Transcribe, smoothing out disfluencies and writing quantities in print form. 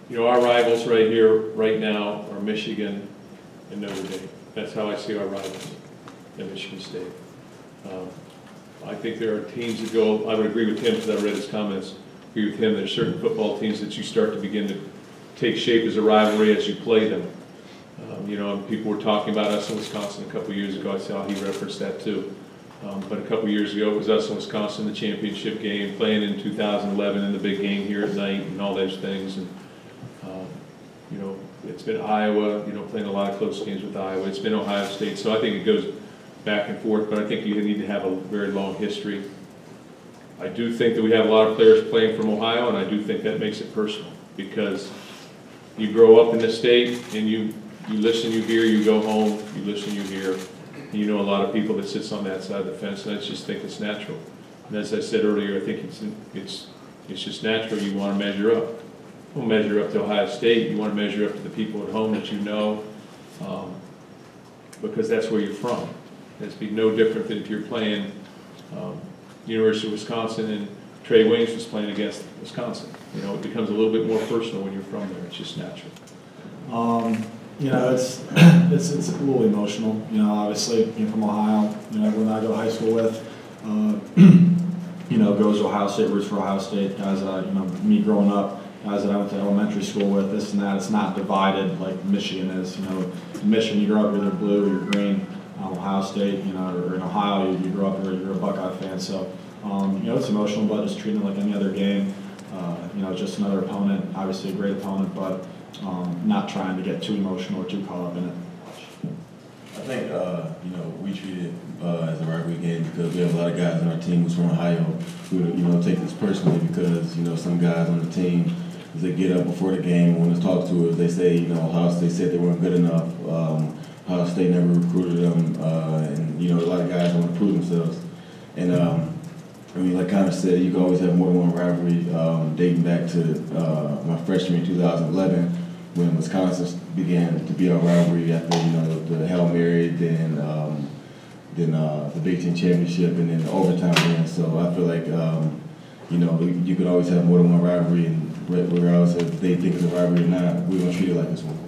You know, our rivals right here, right now, are Michigan and Notre Dame. That's how I see our rivals at Michigan State. I think there are teams that go, I would agree with him because I read his comments, agree with him, there's certain football teams that you start to begin to take shape as a rivalry as you play them. You know, people were talking about us in Wisconsin a couple years ago. I saw he referenced that too. But a couple years ago, it was us in Wisconsin, the championship game, playing in 2011 in the big game here at night and all those things. And, you know, it's been Iowa, you know, playing a lot of close games with Iowa. It's been Ohio State. So I think it goes back and forth, but I think you need to have a very long history. I do think that we have a lot of players playing from Ohio, and I do think that makes it personal because you grow up in the state and you listen, you hear, you go home, you listen, you hear. And you know a lot of people that sits on that side of the fence, and I just think it's natural. And as I said earlier, I think it's just natural. You want to measure up. You want to measure up to Ohio State. You want to measure up to the people at home that you know, because that's where you're from. It's be no different than if you're playing University of Wisconsin and Trey Waynes was playing against Wisconsin. You know, it becomes a little bit more personal when you're from there. It's just natural. You know, it's a little emotional. You know, obviously, being from Ohio, you know, everyone I go to high school with, you know, goes to Ohio State, roots for Ohio State. Guys that, you know, me growing up, guys that I went to elementary school with, this and that. It's not divided like Michigan is. You know, in Michigan, you grow up, you're either blue or you're green. Ohio State, you know, or in Ohio, you grow up, you're a Buckeye fan. So, you know, it's emotional, but just treating it like any other game. You know, just another opponent, obviously a great opponent, but not trying to get too emotional or too caught up in it. I think, you know, we treat it as a rivalry game because we have a lot of guys on our team who's from Ohio who, you know, take this personally because, you know, some guys on the team, as they get up before the game, when they talk to us, they say, you know, Ohio State said they weren't good enough. Ohio State never recruited them, and, you know, a lot of guys want to prove themselves. And, I mean, like Connor said, you can always have more than one rivalry dating back to my freshman year, 2011, when Wisconsin began to be our rivalry after, you know, the Hail Mary, then the Big Ten championship, and then the overtime win. So I feel like, you know, you could always have more than one rivalry, and regardless if they think it's a rivalry or not, we're going to treat it like this one.